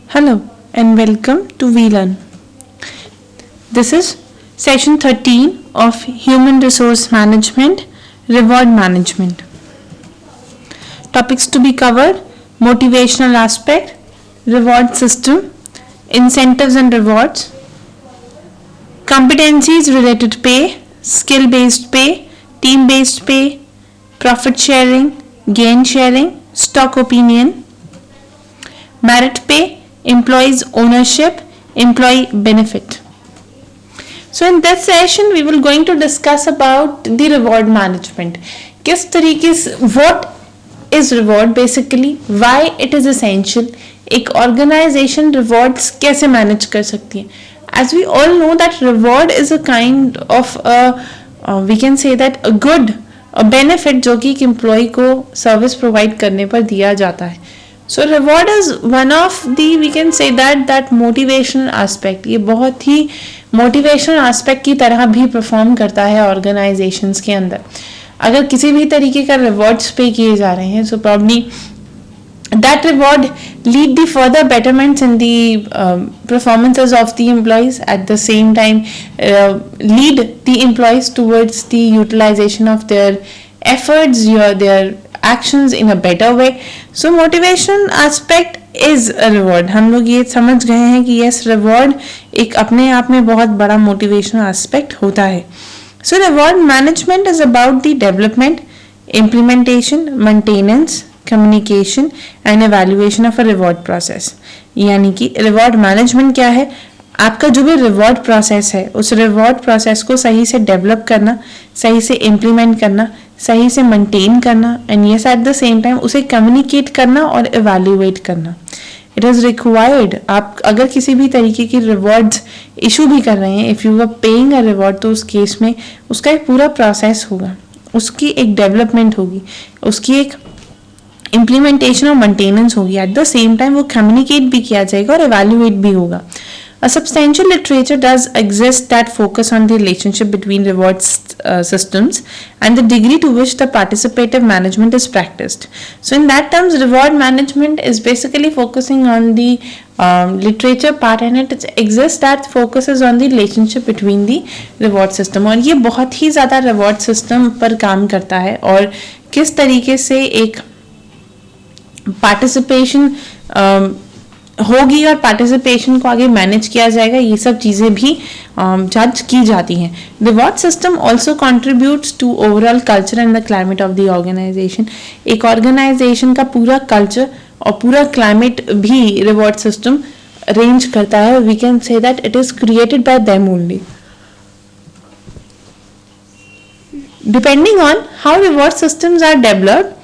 Hello and welcome to VLearn. This is session 13 of Human Resource Management, Reward Management. Topics to be covered: motivational aspect, reward system, incentives and rewards, competencies related pay, skill-based pay, team-based pay, profit sharing, gain sharing, stock opinion, merit pay, employees ownership, employee benefit. So in this session we will going to discuss about the reward management. किस तरीके से what is reward basically, why it is essential, एक organization rewards कैसे manage कर सकती है. As we all know that reward is a kind of we can say that a good a benefit जो कि एक employee को service provide करने पर दिया जाता है. So reward is one of the we can say that motivational aspect. ये बहुत ही motivational aspect की तरह भी perform करता है organizations के अंदर. अगर किसी भी तरीके का rewards पे किए जा रहे हैं so probably that reward lead the further betterments in the performances of the employees, at the same time lead the employees towards the utilization of their efforts, their actions in a better way. So motivation aspect is a reward. हम लोग ये समझ गए हैं कि yes reward एक अपने आप में बहुत बड़ा motivational aspect होता है. So reward management is about the development, implementation, maintenance, communication and evaluation of a reward process. यानी कि reward management क्या है? आपका जो भी रिवॉर्ड प्रोसेस है उस रिवॉर्ड प्रोसेस को सही से डेवलप करना, सही से इम्प्लीमेंट करना, सही से मेंटेन करना and yes at the same time उसे कम्युनिकेट करना और इवैल्यूएट करना. It is required. आप अगर किसी भी तरीके की रिवॉर्ड्स इशू भी कर रहे हैं, if you are paying a reward, तो उस केस में उसका एक पूरा प्रोसेस होगा, उसकी एक डेवलपमेंट होगी, उसकी एक इम्प्लीमेंटेशन और मेंटेनेंस होगी. एट द सेम टाइम वो कम्युनिकेट भी किया जाएगा और इवैल्यूएट भी होगा. A substantial literature does exist that focus on the relationship between reward systems and the degree to which the participative management is practiced. So in that terms, reward management is basically focusing on the literature part, and it exists that focuses on the relationship between the reward system. और ये बहुत ही ज़्यादा reward system पर काम करता है और किस तरीके से एक पार्टिसिपेशन होगी और पार्टिसिपेशन को आगे मैनेज किया जाएगा, ये सब चीज़ें भी जज की जाती हैं. Reward system also contributes to overall culture and the climate of the organisation. एक ऑर्गेनाइजेशन का पूरा कल्चर और पूरा क्लाइमेट भी रिवॉर्ड सिस्टम अरेंज करता है. We can say that it is created by them only. Depending on how reward systems are developed,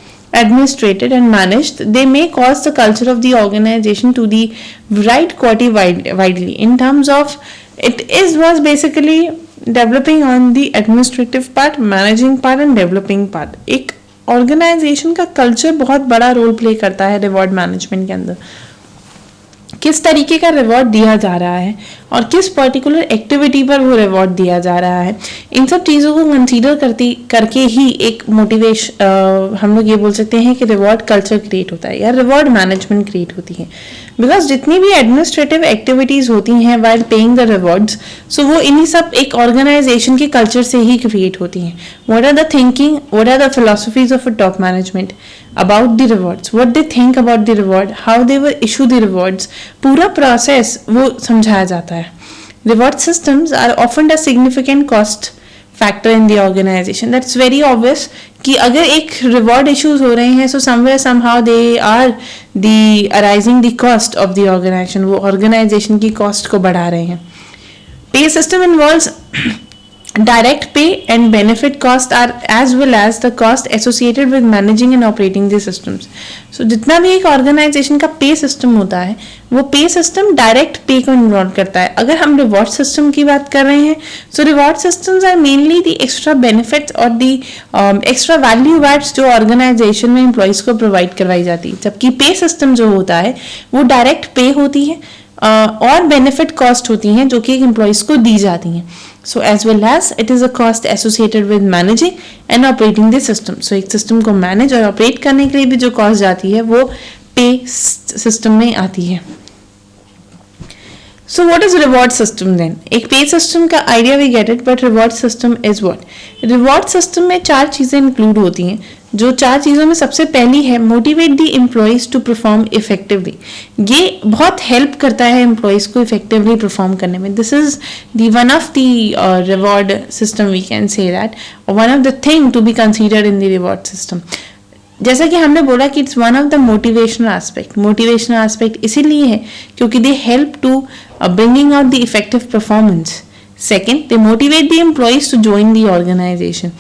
administrated and managed, they may cause the culture of the organization to the right quality widely. In terms of it was basically developing on the administrative part, managing part and developing part. एक organization का culture बहुत बड़ा role play करता है reward management के अंदर. किस तरीके का रिवॉर्ड दिया जा रहा है और किस पर्टिकुलर एक्टिविटी पर वो रिवॉर्ड दिया जा रहा है, इन सब चीज़ों को कंसीडर करके ही एक मोटिवेशन हम लोग ये बोल सकते हैं कि रिवॉर्ड कल्चर क्रिएट होता है या रिवॉर्ड मैनेजमेंट क्रिएट होती है. बिकॉज जितनी भी एडमिनिस्ट्रेटिव एक्टिविटीज़ होती हैं वाइल पेइंग द रिवॉर्ड्स, सो वो इन्हीं सब एक ऑर्गेनाइजेशन के कल्चर से ही क्रिएट होती हैं. What are the thinking, what are the philosophies of a top management about the rewards, what they think about the reward, how they will issue the rewards, पूरा process वो समझाया जाता है. Reward systems are often a significant cost factor in the organization. That's very obvious कि अगर एक reward issues हो रहे हैं so somewhere somehow they are the arising the cost of the organization. वो organization की cost को बढ़ा रहे हैं. Pay system involves direct pay and benefit cost are as well as the cost associated with managing and operating the systems. So जितना भी एक organisation का पे सिस्टम होता है वो पे सिस्टम डायरेक्ट पे को इन्वॉल्व करता है. अगर हम रिवॉर्ड सिस्टम की बात कर रहे हैं so reward systems are mainly the extra benefits और द एक्स्ट्रा वैल्यू एड्स जो ऑर्गेनाइजेशन में एम्प्लॉइज को प्रोवाइड करवाई जाती है. जबकि पे सिस्टम जो होता है वो डायरेक्ट पे होती है और बेनिफिट कॉस्ट होती हैं जो कि एम्प्लॉइज को दी जाती हैं. So as well as it is a cost associated with managing and operating the system. So एक सिस्टम को मैनेज और ऑपरेट करने के लिए भी जो कॉस्ट जाती है वो पे सिस्टम में आती है. So what is reward system then? एक पे सिस्टम का idea we get it, but reward system is what? Reward system में 4 चीजें इंक्लूड होती हैं. जो 4 चीजों में सबसे पहली है motivate the employees to perform effectively. ये बहुत हेल्प करता है एम्प्लॉइज को इफेक्टिवली परफॉर्म करने में. This is the one of the reward system, we can say that, one of the thing to be considered in the reward system. जैसा कि हमने बोला कि it's one of the motivational aspect. Motivational aspect इसीलिए है क्योंकि they help to bringing out the effective performance. Second, they motivate the employees to join the organisation.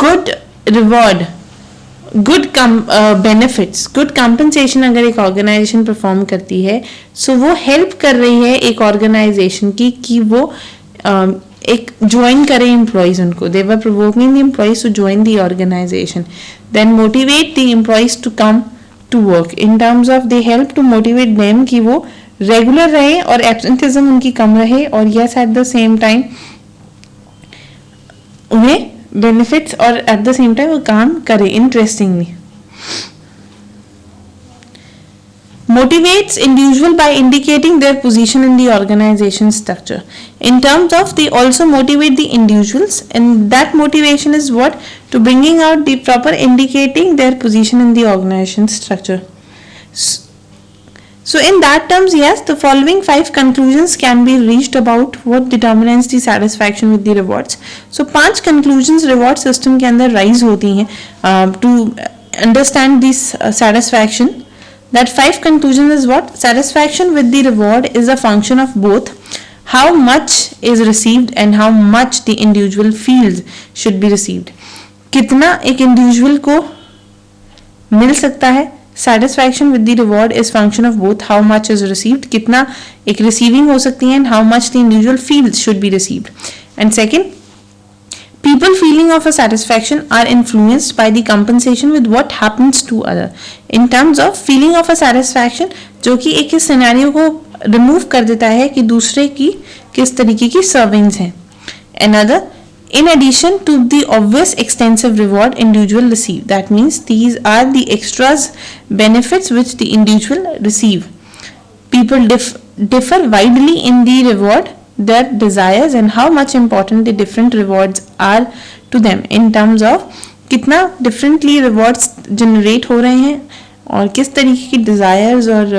Good reward, good benefits, good compensation अगर एक organisation perform करती है, सो वो help कर रही है एक ऑर्गेनाइजेशन की कि वो एक ज्वाइन करें एम्प्लॉइज उनको. They were provoking the employees to join the organization. Then motivate the employees to come to work in terms of they help to motivate them कि वो रेगुलर रहे और एब्सेंटिज्म उनकी कम रहे, और yes at the same time उन्हें benefits और at the same time वो काम करें interestingly. Motivates individual by indicating their position in the organization structure. In terms of, they also motivate the individuals, and that motivation is what? To bringing out the proper indicating their position in the organization structure. So in that terms, yes, the following 5 conclusions can be reached about what determines the satisfaction with the rewards. So 5 conclusions reward system के अंदर rise होती हैं to understand this satisfaction. That 5 conclusion is what? Satisfaction with the reward is a function of both how much is received and how much the individual feels should be received. कितना एक individual को मिल सकता है. Satisfaction with the reward is function of both how much is received, कितना एक receiving हो सकती है, and how much the individual feels should be received. And second, people feeling of a satisfaction are influenced by the compensation with what happens to other. In terms of feeling of a satisfaction, जो कि एक इस scenario को remove कर देता है कि दूसरे की किस तरीके की सर्विंग्स हैं. Another, in addition to the obvious extensive reward individual receive, that means these are the extras benefits which the individual receive. People differ widely in the reward, their desires, and how much important the different rewards are to them in terms of कितना differently rewards generate हो रहे हैं और किस तरीके की desires और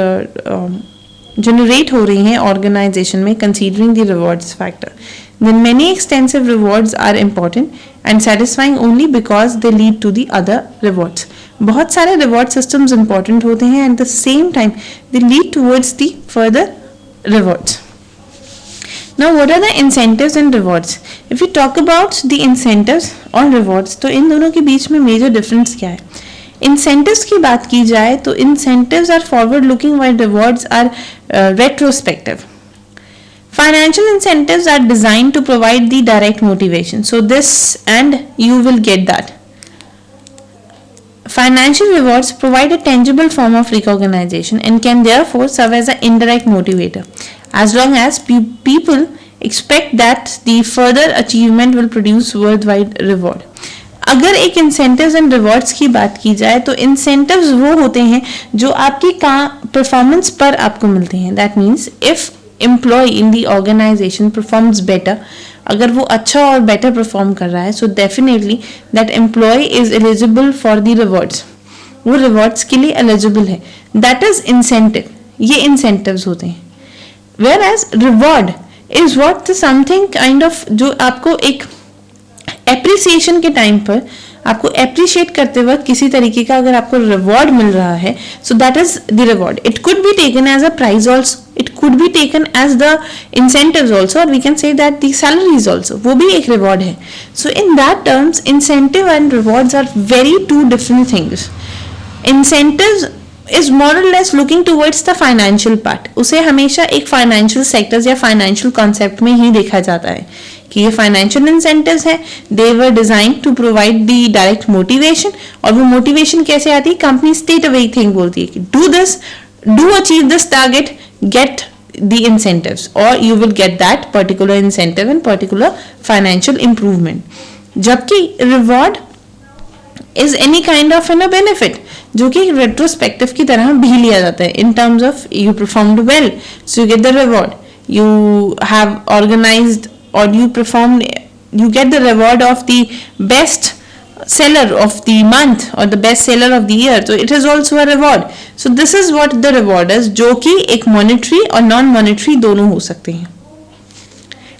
generate हो रही हैं organization में considering the rewards factor. Then many extensive rewards are important and satisfying only because they lead to the other rewards. बहुत सारे reward systems important होते हैं and at the same time they lead towards the further rewards. Now what are the incentives and rewards? If we talk about the incentives और rewards, तो इन दोनों के बीच में major difference क्या है? Incentives की बात की जाए तो incentives are forward looking while rewards are retrospective. Financial incentives are designed to provide the direct motivation. So this and you will get that. Financial rewards provide a tangible form of recognition and can therefore serve as an indirect motivator. As long as people expect that the further achievement will produce worthwhile reward. अगर एक incentives and rewards की बात की जाए तो incentives वो होते हैं जो आपकी performance पर आपको मिलते हैं. That means if employee in the organization performs better, अगर वो अच्छा और better perform कर रहा है, so definitely that employee is eligible for the rewards. वो rewards के लिए eligible है. That is incentive. ये incentives होते हैं. Whereas reward is what something kind of जो आपको एक appreciation के टाइम पर आपको appreciate करते वक्त किसी तरीके का अगर आपको reward मिल रहा है, so that is the reward. It could be taken as a prize also. It could be taken as the incentives also, or we can say that the salaries also. वो भी एक reward है. So in that terms, incentive and rewards are very two different things. Incentives is more or less looking towards the financial part. उसे हमेशा एक financial sectors या financial concept में ही देखा जाता है कि ये financial incentives हैं. They were designed to provide the direct motivation, और वो motivation कैसे आती है? Company straight away thing बोलती है कि do this, do achieve this target, get the incentives, or you will get that particular incentive and particular financial improvement. जबकि reward is any kind of a benefit जो कि retrospective की तरह भी लिया जाता है. In terms of you performed well, so you get the reward. you have organized or you performed, you get the reward of the best seller of the month or the best seller of the year, so it is also a reward. So this is what the reward is, जो कि एक monetary और non monetary दोनों हो सकते हैं.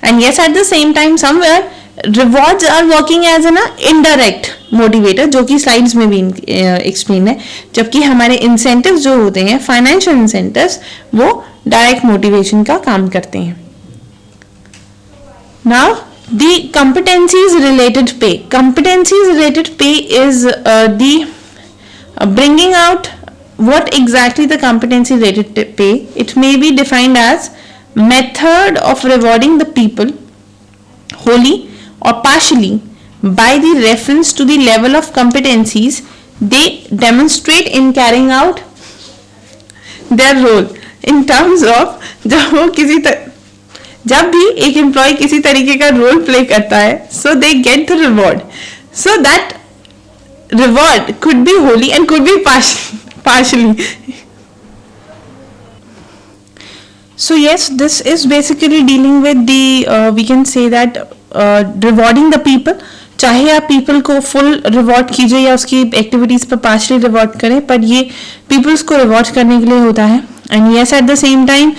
And yes, at the same time somewhere rewards are working as an indirect motivator, जो कि slides में भी explain है, जबकि हमारे incentives जो होते हैं financial incentives वो direct motivation का काम करते हैं. Now the competencies related pay. Competencies related pay is the bringing out what exactly the competency related pay. It may be defined as method of rewarding the people wholly or partially by the reference to the level of competencies they demonstrate in carrying out their role. In terms of जब भी एक employ किसी तरीके का role play करता है, so they get the reward. So that reward could be wholly and could be partially. So yes, this is basically dealing with the we can say that rewarding the people. चाहे आप people को full reward कीजिए या उसकी activities पर partially reward करें, पर ये peoples को reward करने के लिए होता है. And yes, at the same time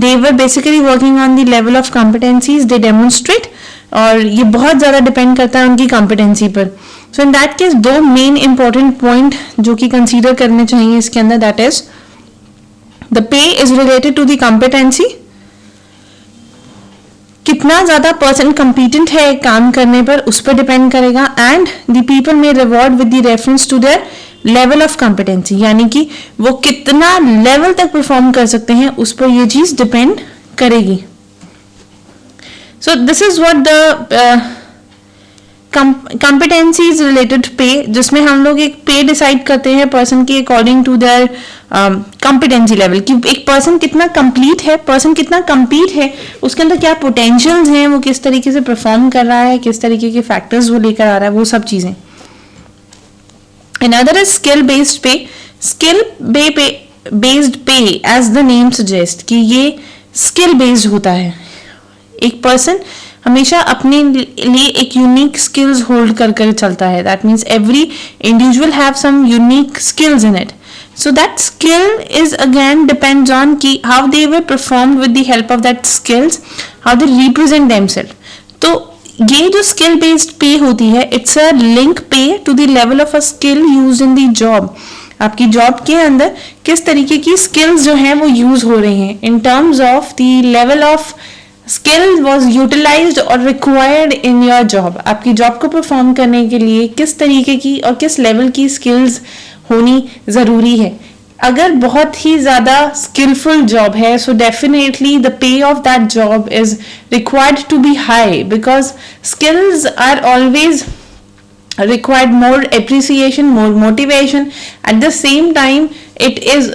they were basically working on the level of competencies they demonstrate, और ये बहुत ज़्यादा depend करता है उनकी competency पर. So in that case दो main important point जो कि consider करने चाहिए इसके अंदर, that is the pay is related to the competency, कितना ज़्यादा पर्सन कम्पिटेंट है काम करने पर उस पर डिपेंड करेगा, एंड द पीपल में reward with the reference to their level of competency, यानी कि वो कितना लेवल तक परफॉर्म कर सकते हैं उस पर ये चीज डिपेंड करेगी. So this is what the competencies related पे, जिसमें हम लोग एक पे डिसाइड करते हैं पर्सन के according to their competency level, कि एक पर्सन कितना कंप्लीट है, पर्सन कितना कम्पीट है, उसके अंदर क्या पोटेंशियल्स हैं, वो किस तरीके से परफॉर्म कर रहा है, किस तरीके के फैक्टर्स वो लेकर आ रहा है, वो सब चीजें. Another is skill based pay. Skill based pay as the name suggests कि ये skill based होता है. एक पर्सन हमेशा अपने लिए एक यूनिक स्किल्स होल्ड कर कर चलता है. That means every individual have some unique skills in it. So that skill is again depends on कि how they were perform with the help of that skills, how they represent themselves. तो ये जो skill based pay होती है, it's a link pay to the level of a skill use in the job. आपकी job के अंदर किस तरीके की स्किल्स जो हैं वो यूज हो रही हैं in terms of the level of skill was utilised और रिक्वायर्ड इन योर जॉब. आपकी जॉब को परफॉर्म करने के लिए किस तरीके की और किस लेवल की स्किल्स होनी जरूरी है. अगर बहुत ही ज्यादा स्किलफुल जॉब है, so definitely the pay of that job is required to be high, because skills are always required more appreciation, more motivation. At the same time it is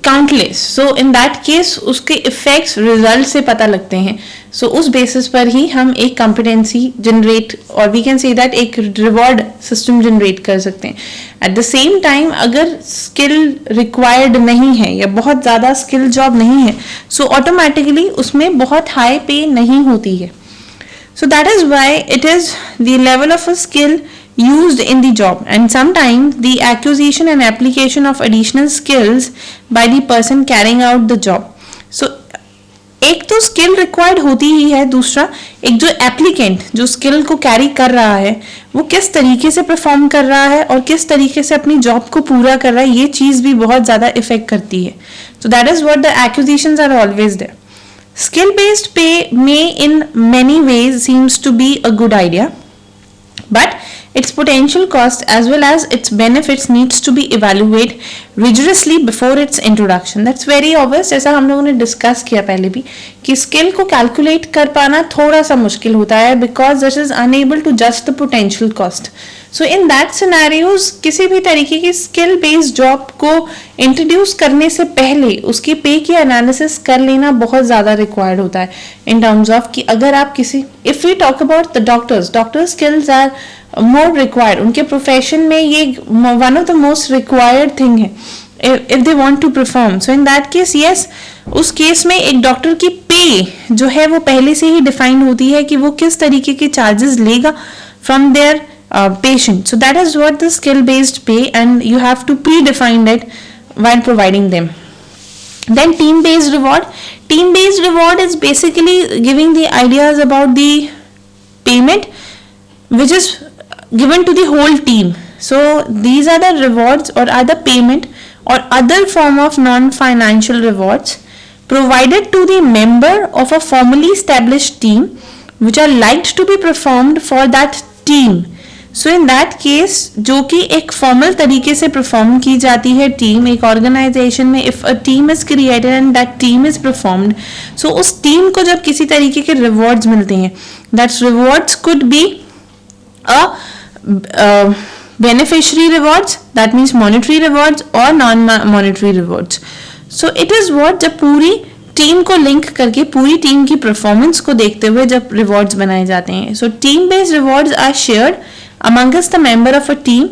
countless, so in that case उसके effects result से पता लगते हैं. so उस basis पर ही हम एक competency generate और we can say that एक reward system generate कर सकते हैं. at the same time अगर skill required नहीं है या बहुत ज़्यादा skill job नहीं है, so automatically उसमें बहुत high pay नहीं होती है. so that is why it is the level of a skill used in the job, and sometimes the acquisition and application of additional skills by the person carrying out the job. so एक तो skill required होती ही है, दूसरा एक जो applicant जो skill को carry कर रहा है वो किस तरीके से परफॉर्म कर रहा है और किस तरीके से अपनी जॉब को पूरा कर रहा है, ये चीज भी बहुत ज्यादा इफेक्ट करती है. so that is what the acquisitions are always there. skill based pay may in many ways seems to be a good idea, but its potential cost as well as its benefits needs to be evaluated rigorously before its introduction. That's very obvious. जैसा हम लोगों ने discuss किया पहले भी कि skill को calculate कर पाना थोड़ा सा मुश्किल होता है, because this is unable to judge the potential cost. So in that scenarios किसी भी तरीके की स्किल बेस्ड जॉब को इंट्रोड्यूस करने से पहले उसके पे की एनालिसिस कर लेना बहुत ज़्यादा रिक्वायर्ड होता है इन टर्म्स ऑफ कि अगर आप किसी if we talk about the doctor skills are more required. उनके प्रोफेशन में ये one of the most required thing है if they want to perform. so in that case yes, उस केस में एक डॉक्टर की पे पे जो है वो पहले से ही डिफाइंड होती है कि वो किस तरीके के चार्जेस लेगा from their patient. So that is what the skill based pay, and you have to predefine it while providing them. Then team based reward. Team based reward is basically giving the ideas about the payment which is given to the whole team. So these are the rewards or other payment or other form of non financial rewards provided to the member of a formally established team which are liked to be performed for that team. So in that case जो कि एक formal तरीके से perform की जाती है team एक organization में, if a team is created and that team is performed, so उस टीम को जब किसी तरीके के रिवॉर्ड्स मिलते हैं, that rewards could be a beneficiary rewards, that means monetary rewards और non monetary rewards. So it is what जब पूरी टीम को लिंक करके पूरी टीम की परफॉर्मेंस को देखते हुए जब रिवॉर्ड्स बनाए जाते हैं. So team based rewards are shared amongst the member of a team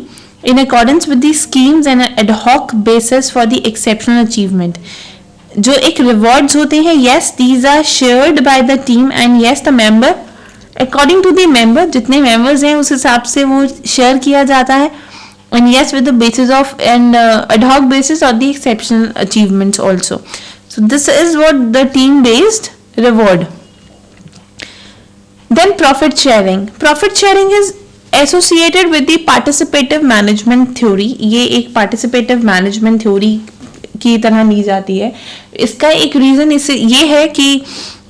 in accordance with the schemes and an ad hoc basis for the exceptional achievement. जो एक rewards होते हैं, yes these are shared by the team and yes the member according to the member, जितने members हैं उस हिसाब से वो share किया जाता है, and yes with the basis of and ad hoc basis or the exceptional achievements also. So this is what the team based reward. Then profit sharing. Profit sharing is associated with the participative management theory. ये एक participative management theory की तरह ली जाती है. इसका एक reason इसे ये है कि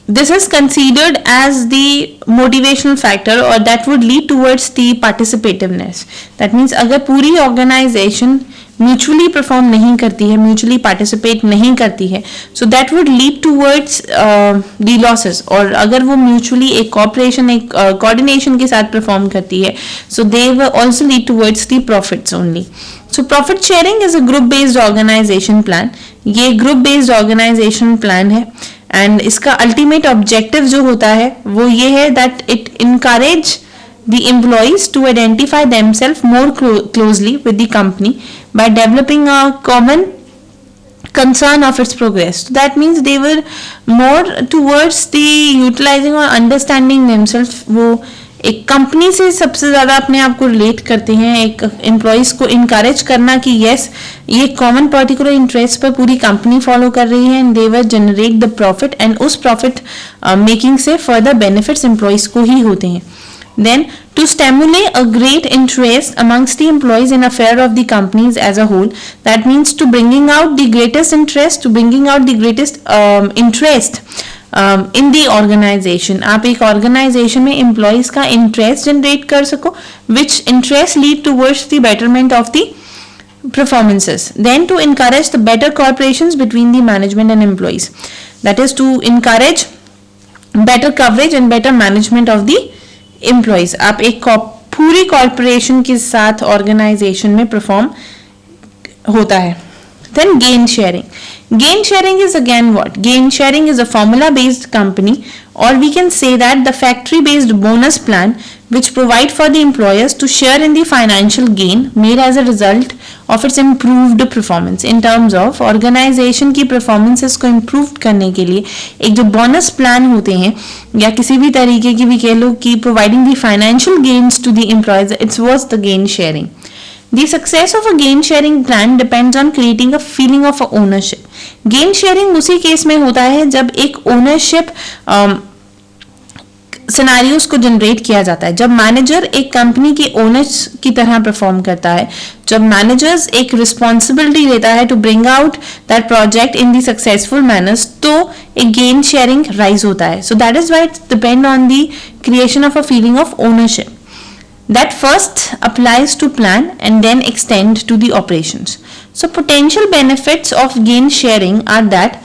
this is considered as the motivational factor और that would lead towards the participativeness. That means अगर पूरी ऑर्गेनाइजेशन म्यूचुअली परफॉर्म नहीं करती है, म्यूचुअली पार्टिसिपेट नहीं करती है, so that would lead towards the losses. और अगर वो म्यूचुअली एक कॉपरेशन एक कोऑर्डिनेशन के साथ परफॉर्म करती है, so they will also lead towards the profits only. So profit sharing is a group based organization plan. ये ग्रुप बेस्ड ऑर्गेनाइजेशन प्लान है एंड इसका अल्टीमेट ऑब्जेक्टिव जो होता है वो ये है that it encourage the employees to identify themselves more closely with the company by developing a common concern of its progress. So that means they were more towards the utilizing or understanding themselves. वो एक company से सबसे ज़्यादा अपने आप को relate करते हैं, एक एम्प्लॉयज़ को इनकरेज करना कि येस ये कॉमन पर्टिकुलर इंटरेस्ट पर पूरी कंपनी फॉलो कर रही है and they will generate the profit and उस प्रॉफिट मेकिंग से फर्दर बेनिफिट्स एम्प्लॉयज़ को ही होते हैं. Then to stimulate a great interest amongst the employees in affair of the companies as a whole, that means to bringing out the greatest interest, to bringing out the greatest interest in the organization. आप एक organization में employees का interest generate कर सको, which interest lead towards the betterment of the performances. Then to encourage the better cooperations between the management and employees, that is to encourage better coverage and better management of the employees. आप एक पूरी corporation के साथ organisation में perform होता है. Then gain sharing. Gain sharing is again what? Gain sharing is a formula based company, or we can say that the factory based bonus plan which provide for the employers to share in the financial gain made as a result of its improved performance. In terms of organization की performances को improve करने के लिए एक जो bonus plan होते हैं या किसी भी तरीके की भी कह लो कि providing the financial gains to the employees, it was the gain sharing. The success of a gain sharing plan depends on creating a feeling of ownership. Gain sharing उसी केस में होता है जब एक ownership सिनारियोस को generate किया जाता है, जब मैनेजर एक कंपनी के ओनर्स की तरह परफॉर्म करता है, जब मैनेजर्स एक रिस्पॉन्सिबिलिटी लेता है to bring out that project in the successful manners, तो एक गेन शेयरिंग राइज होता है. So that is why it's depend on the creation of a feeling of ownership that first applies to plan and then extend to the operations. So potential benefits of gain sharing are that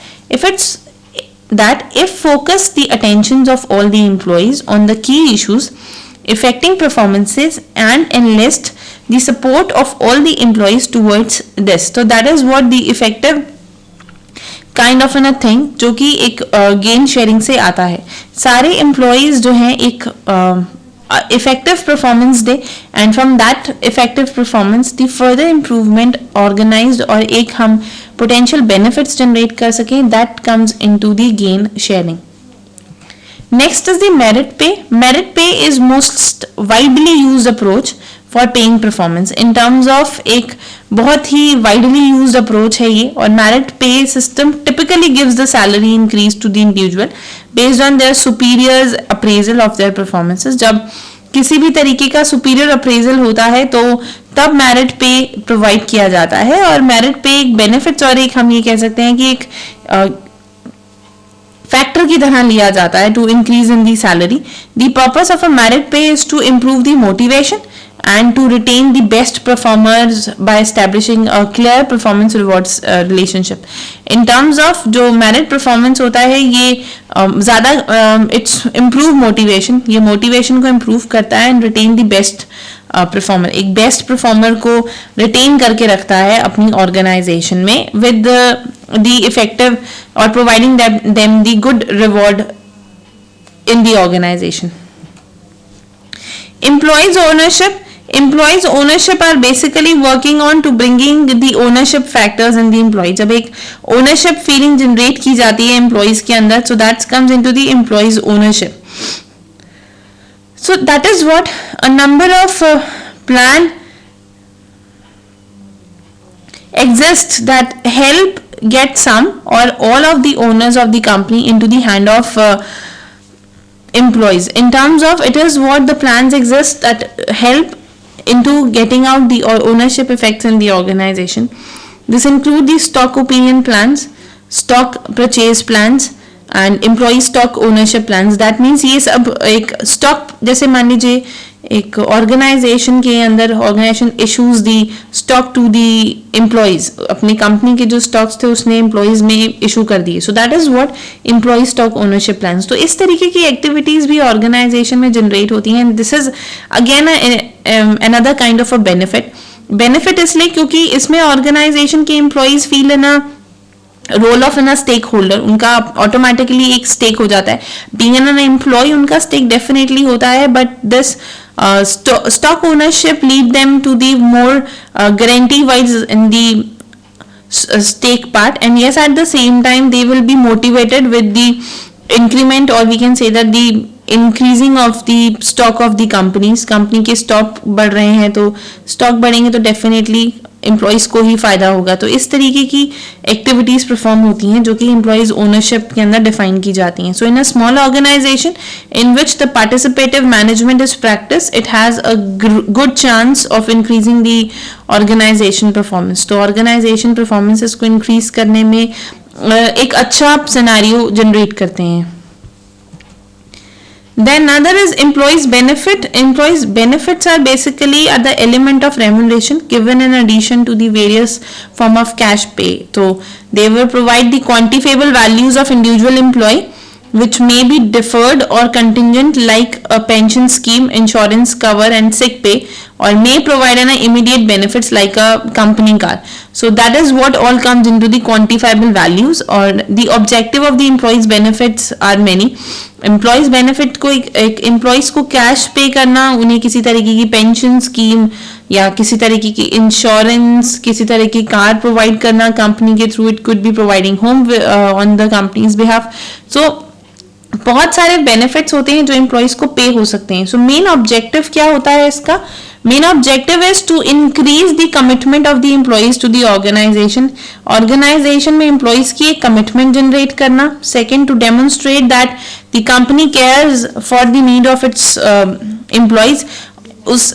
if focus the attentions of all the employees on the key issues affecting performances and enlist the support of all the employees towards this. So that is what the effective kind of a thing जो कि एक gain sharing से आता है. सारे employees जो हैं एक effective performance they and from that effective performance the further improvement organized और एक हम potential benefits generate कर सकें, that comes into the gain sharing. Next is the merit pay. Merit pay is most widely used approach for paying performance. In terms of एक बहुत ही widely used approach है ये, और merit pay system typically gives the salary increase to the individual based on their superior's appraisal of their performances. जब किसी भी तरीके का सुपीरियर अप्रेजल होता है तो तब मेरिट पे प्रोवाइड किया जाता है, और मेरिट पे एक बेनिफिट्स और एक हम ये कह सकते हैं कि एक फैक्टर की तरह लिया जाता है to increase in the salary. The purpose of a merit pay is to improve the motivation and to retain the best performers by establishing a clear performance rewards relationship. In terms of जो merit performance होता है ये ज़्यादा it's improve motivation, ये motivation को improve करता है and retain the best performer. एक best performer को retain करके रखता है अपनी organization में with the effective or providing them the good reward in the organization. Employees ownership are basically working on to bringing the ownership factors in the employee. जब एक ownership feeling generate की जाती है employees के अंदर, so that comes into the employees ownership. So that is what a number of plan exists that help get some or all of the owners of the company into the hand of employees. In terms of it is what the plans exist that help into getting out the ownership effects in the organization. This include the stock opinion plans, stock purchase plans and employee stock ownership plans. That means ये सब एक stock, जैसे मान लीजिए एक organisation के अंदर organisation issues the stock to the employees, अपनी कंपनी के जो स्टॉक्स थे उसने एम्प्लॉयज में इशू कर दिए. So that is what employee stock ownership plans. तो इस तरीके की एक्टिविटीज भी ऑर्गेनाइजेशन में जनरेट होती हैं. This is again another kind of a benefit इसलिए क्योंकि इसमें ऑर्गेनाइजेशन के employees feel in a role of in a stakeholder. उनका ऑटोमेटिकली एक स्टेक हो जाता है. बीइंग एन एम्प्लॉय उनका स्टेक डेफिनेटली होता है, but this stock ownership lead them to the more guarantee wise in the stake part, and yes, at the same time they will be motivated with the increment, or we can say that the increasing of the stock of the companies. Company के stock बढ़ रहे हैं तो stock बढ़ेंगे तो definitely employees को ही फायदा होगा. तो इस तरीके की एक्टिविटीज परफॉर्म होती हैं जो कि एम्प्लॉयज ओनरशिप के अंदर डिफाइन की जाती हैं. So in a small organization in which the participative management is practice, it has a good chance of increasing the organization performance. तो ऑर्गेनाइजेशन परफॉर्मेंसेस को इंक्रीज करने में एक अच्छा सिनेरियो जनरेट करते हैं. Then another is employees benefit. Employees benefits are basically the element of remuneration given in addition to the various form of cash pay. So they will provide the quantifiable values of individual employee which may be deferred or contingent like a pension scheme, insurance cover and sick pay, or may provide an immediate benefits like a company car. So that is what all comes into the quantifiable values, or the objective of the employees benefits are many. Employees benefit को एक employees को cash pay करना, उन्हें किसी तरीके की pension scheme या किसी तरीके की insurance, किसी तरह की car provide करना company के through, it could be providing home on the company's behalf. So बहुत सारे बेनिफिट्स होते हैं जो एम्प्लॉयज को पे हो सकते हैं. सो मेन ऑब्जेक्टिव क्या होता है इसका? Main objective is to increase the commitment of the employees to the organisation. Organisation में एम्प्लॉयज की एक कमिटमेंट जनरेट करना. Second, to demonstrate that the company cares for the need of its employees. उस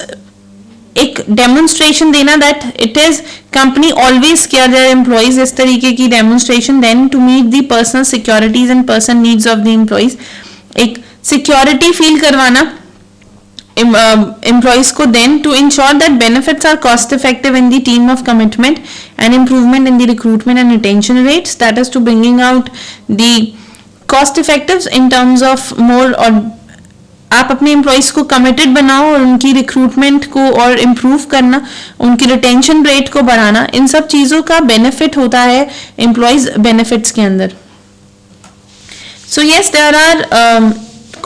एक डेमोन्स्ट्रेशन देना that it is company always care their employees. इस तरीके की demonstration. Then to meet the personal securities and personal needs of the employees. एक security feel करवाना employees को. Then to ensure that benefits are cost effective in the team of commitment and improvement in the recruitment and retention rates. That is to bringing out the cost effective in terms of more, और आप अपने employees को committed बनाओ और उनकी recruitment को और improve करना, उनकी रिटेंशन रेट को बढ़ाना. इन सब चीजों का बेनिफिट होता है एम्प्लॉयज बेनिफिट्स के अंदर. So yes, there are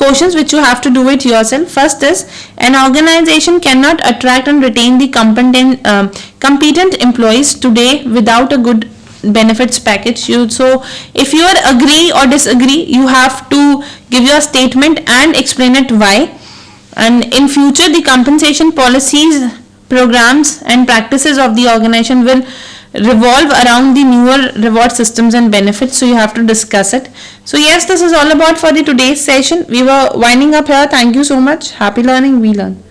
questions which you have to do it yourself. First is, an organization cannot attract and retain the competent employees today without a good benefits package. So if you are agree or disagree, you have to give your statement and explain it why. And in future, the compensation policies, programs and practices of the organization will revolve around the newer reward systems and benefits, so you have to discuss it. So yes, this is all about for the today's session. We were winding up here. Thank you so much. Happy learning. We learn.